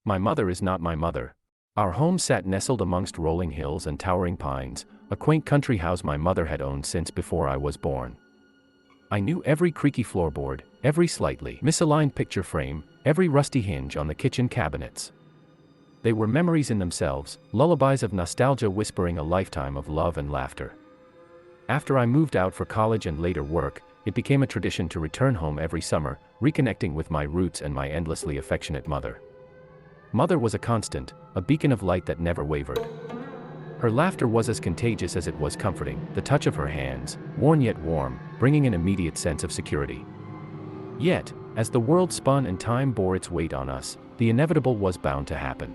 My mother is not my mother. Our home sat nestled amongst rolling hills and towering pines, a quaint country house my mother had owned since before I was born. I knew every creaky floorboard, every slightly misaligned picture frame, every rusty hinge on the kitchen cabinets. They were memories in themselves, lullabies of nostalgia whispering a lifetime of love and laughter. After I moved out for college and later work, it became a tradition to return home every summer, reconnecting with my roots and my endlessly affectionate mother. Mother was a constant, a beacon of light that never wavered. Her laughter was as contagious as it was comforting, the touch of her hands, worn yet warm, bringing an immediate sense of security. Yet, as the world spun and time bore its weight on us, the inevitable was bound to happen.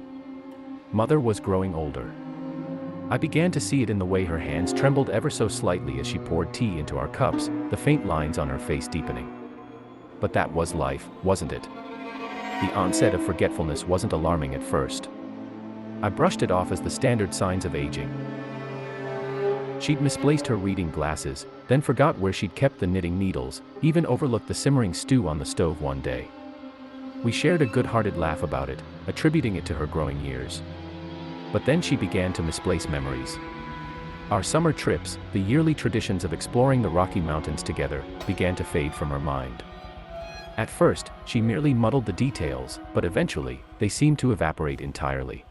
Mother was growing older. I began to see it in the way her hands trembled ever so slightly as she poured tea into our cups, the faint lines on her face deepening. But that was life, wasn't it? The onset of forgetfulness wasn't alarming at first. I brushed it off as the standard signs of aging. She'd misplaced her reading glasses, then forgot where she'd kept the knitting needles, even overlooked the simmering stew on the stove one day. We shared a good-hearted laugh about it, attributing it to her growing years. But then she began to misplace memories. Our summer trips, the yearly traditions of exploring the Rocky Mountains together, began to fade from her mind. At first, she merely muddled the details, but eventually, they seemed to evaporate entirely.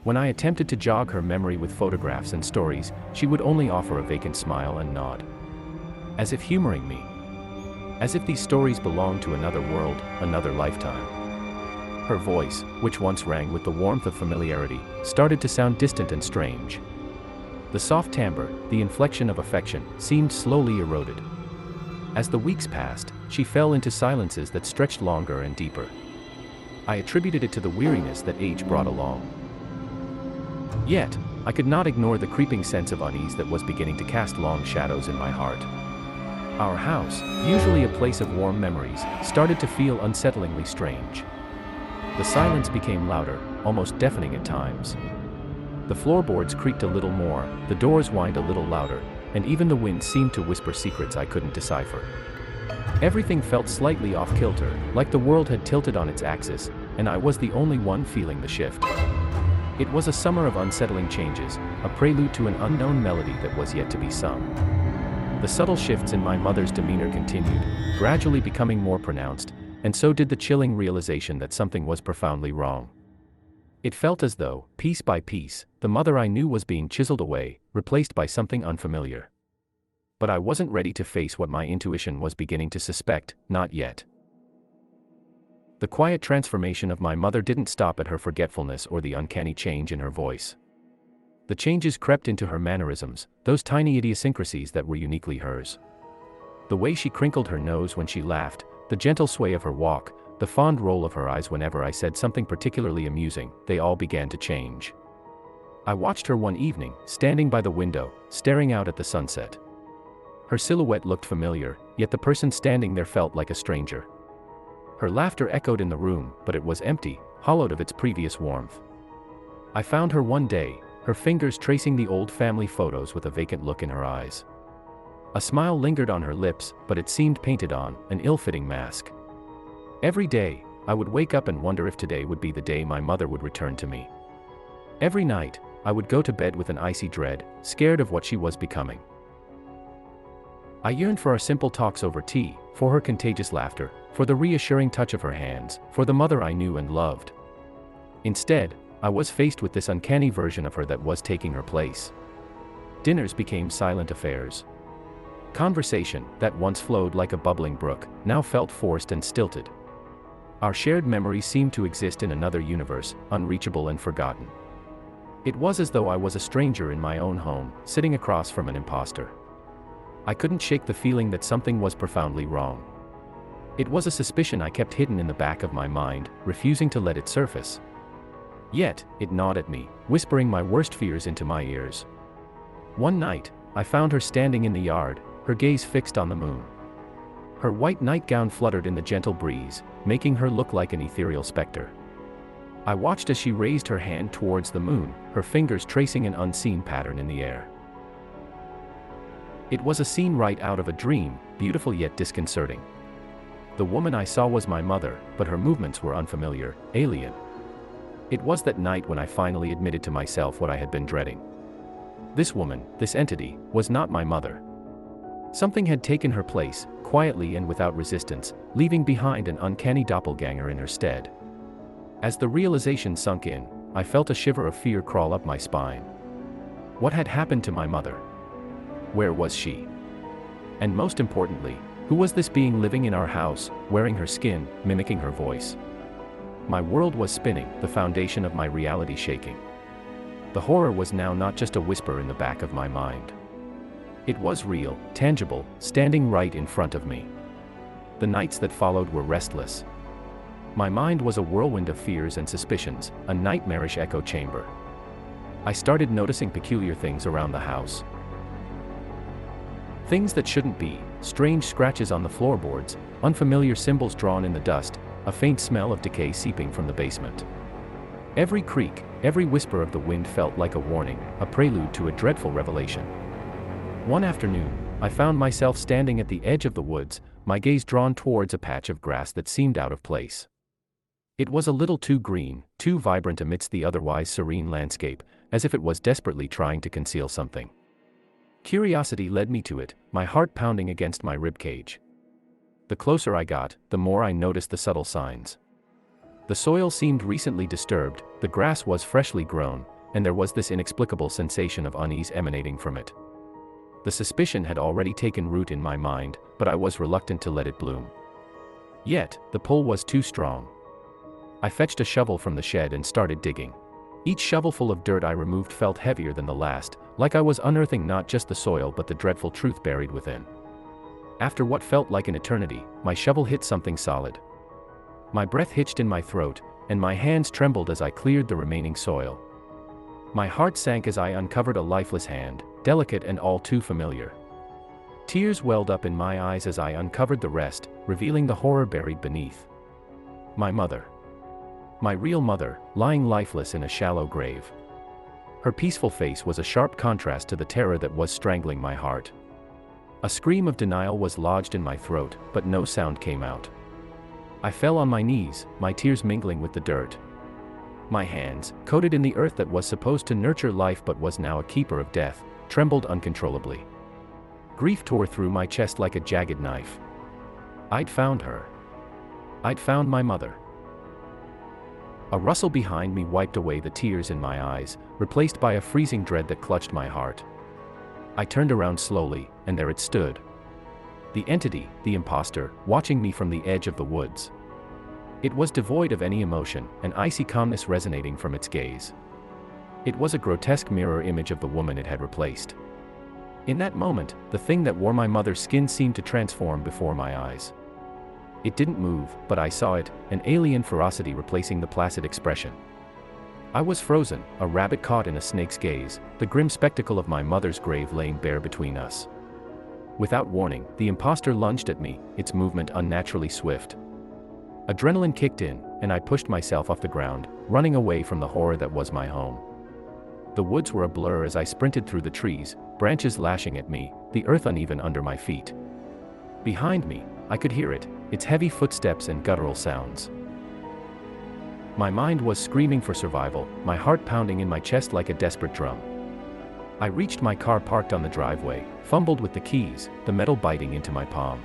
When I attempted to jog her memory with photographs and stories, she would only offer a vacant smile and nod. As if humoring me. As if these stories belonged to another world, another lifetime. Her voice, which once rang with the warmth of familiarity, started to sound distant and strange. The soft timbre, the inflection of affection, seemed slowly eroded. As the weeks passed, she fell into silences that stretched longer and deeper. I attributed it to the weariness that age brought along. Yet, I could not ignore the creeping sense of unease that was beginning to cast long shadows in my heart. Our house, usually a place of warm memories, started to feel unsettlingly strange. The silence became louder, almost deafening at times. The floorboards creaked a little more, the doors whined a little louder, and even the wind seemed to whisper secrets I couldn't decipher. Everything felt slightly off-kilter, like the world had tilted on its axis, and I was the only one feeling the shift. It was a summer of unsettling changes, a prelude to an unknown melody that was yet to be sung. The subtle shifts in my mother's demeanor continued, gradually becoming more pronounced, and so did the chilling realization that something was profoundly wrong. It felt as though, piece by piece, the mother I knew was being chiseled away, replaced by something unfamiliar. But I wasn't ready to face what my intuition was beginning to suspect, not yet. The quiet transformation of my mother didn't stop at her forgetfulness or the uncanny change in her voice. The changes crept into her mannerisms, those tiny idiosyncrasies that were uniquely hers. The way she crinkled her nose when she laughed, the gentle sway of her walk, the fond roll of her eyes whenever I said something particularly amusing, they all began to change. I watched her one evening, standing by the window, staring out at the sunset. Her silhouette looked familiar, yet the person standing there felt like a stranger. Her laughter echoed in the room, but it was empty, hollowed of its previous warmth. I found her one day, her fingers tracing the old family photos with a vacant look in her eyes. A smile lingered on her lips, but it seemed painted on, an ill-fitting mask. Every day, I would wake up and wonder if today would be the day my mother would return to me. Every night, I would go to bed with an icy dread, scared of what she was becoming. I yearned for our simple talks over tea, for her contagious laughter, for the reassuring touch of her hands, for the mother I knew and loved. Instead, I was faced with this uncanny version of her that was taking her place. Dinners became silent affairs. Conversation, that once flowed like a bubbling brook, now felt forced and stilted. Our shared memories seemed to exist in another universe, unreachable and forgotten. It was as though I was a stranger in my own home, sitting across from an imposter. I couldn't shake the feeling that something was profoundly wrong. It was a suspicion I kept hidden in the back of my mind, refusing to let it surface. Yet, it gnawed at me, whispering my worst fears into my ears. One night, I found her standing in the yard, her gaze fixed on the moon. Her white nightgown fluttered in the gentle breeze, making her look like an ethereal specter. I watched as she raised her hand towards the moon, her fingers tracing an unseen pattern in the air. It was a scene right out of a dream, beautiful yet disconcerting. The woman I saw was my mother, but her movements were unfamiliar, alien. It was that night when I finally admitted to myself what I had been dreading. This woman, this entity, was not my mother. Something had taken her place, quietly and without resistance, leaving behind an uncanny doppelganger in her stead. As the realization sunk in, I felt a shiver of fear crawl up my spine. What had happened to my mother? Where was she? And most importantly, who was this being living in our house, wearing her skin, mimicking her voice? My world was spinning, the foundation of my reality shaking. The horror was now not just a whisper in the back of my mind. It was real, tangible, standing right in front of me. The nights that followed were restless. My mind was a whirlwind of fears and suspicions, a nightmarish echo chamber. I started noticing peculiar things around the house. Things that shouldn't be, strange scratches on the floorboards, unfamiliar symbols drawn in the dust, a faint smell of decay seeping from the basement. Every creak, every whisper of the wind felt like a warning, a prelude to a dreadful revelation. One afternoon, I found myself standing at the edge of the woods, my gaze drawn towards a patch of grass that seemed out of place. It was a little too green, too vibrant amidst the otherwise serene landscape, as if it was desperately trying to conceal something. Curiosity led me to it, my heart pounding against my ribcage. The closer I got, the more I noticed the subtle signs. The soil seemed recently disturbed, the grass was freshly grown, and there was this inexplicable sensation of unease emanating from it. The suspicion had already taken root in my mind, but I was reluctant to let it bloom. Yet, the pull was too strong. I fetched a shovel from the shed and started digging. Each shovelful of dirt I removed felt heavier than the last, like I was unearthing not just the soil but the dreadful truth buried within. After what felt like an eternity, my shovel hit something solid. My breath hitched in my throat, and my hands trembled as I cleared the remaining soil. My heart sank as I uncovered a lifeless hand, delicate and all too familiar. Tears welled up in my eyes as I uncovered the rest, revealing the horror buried beneath. My mother. My real mother, lying lifeless in a shallow grave. Her peaceful face was a sharp contrast to the terror that was strangling my heart. A scream of denial was lodged in my throat, but no sound came out. I fell on my knees, my tears mingling with the dirt. My hands, coated in the earth that was supposed to nurture life but was now a keeper of death, trembled uncontrollably. Grief tore through my chest like a jagged knife. I'd found her. I'd found my mother. A rustle behind me wiped away the tears in my eyes, replaced by a freezing dread that clutched my heart. I turned around slowly, and there it stood. The entity, the imposter, watching me from the edge of the woods. It was devoid of any emotion, an icy calmness resonating from its gaze. It was a grotesque mirror image of the woman it had replaced. In that moment, the thing that wore my mother's skin seemed to transform before my eyes. It didn't move, but I saw it, an alien ferocity replacing the placid expression. I was frozen, a rabbit caught in a snake's gaze, the grim spectacle of my mother's grave laying bare between us. Without warning, the imposter lunged at me, its movement unnaturally swift. Adrenaline kicked in, and I pushed myself off the ground, running away from the horror that was my home. The woods were a blur as I sprinted through the trees, branches lashing at me, the earth uneven under my feet. Behind me, I could hear it, its heavy footsteps and guttural sounds. My mind was screaming for survival, my heart pounding in my chest like a desperate drum. I reached my car parked on the driveway, fumbled with the keys, the metal biting into my palm.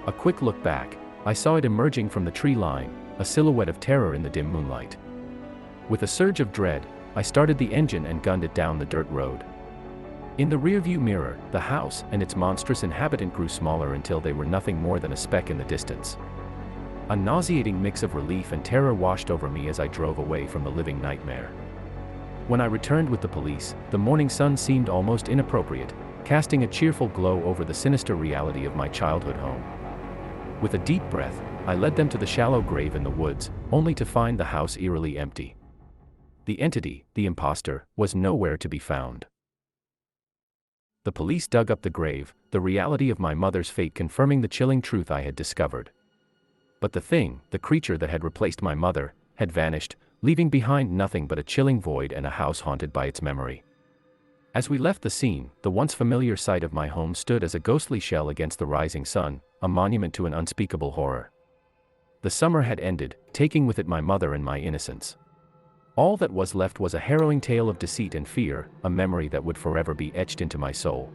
A quick look back, I saw it emerging from the tree line, a silhouette of terror in the dim moonlight. With a surge of dread, I started the engine and gunned it down the dirt road. In the rearview mirror, the house and its monstrous inhabitant grew smaller until they were nothing more than a speck in the distance. A nauseating mix of relief and terror washed over me as I drove away from the living nightmare. When I returned with the police, the morning sun seemed almost inappropriate, casting a cheerful glow over the sinister reality of my childhood home. With a deep breath, I led them to the shallow grave in the woods, only to find the house eerily empty. The entity, the imposter, was nowhere to be found. The police dug up the grave, the reality of my mother's fate confirming the chilling truth I had discovered. But the thing, the creature that had replaced my mother, had vanished, leaving behind nothing but a chilling void and a house haunted by its memory. As we left the scene, the once familiar sight of my home stood as a ghostly shell against the rising sun, a monument to an unspeakable horror. The summer had ended, taking with it my mother and my innocence. All that was left was a harrowing tale of deceit and fear, a memory that would forever be etched into my soul.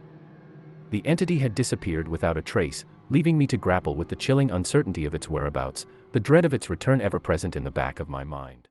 The entity had disappeared without a trace, leaving me to grapple with the chilling uncertainty of its whereabouts, the dread of its return ever present in the back of my mind.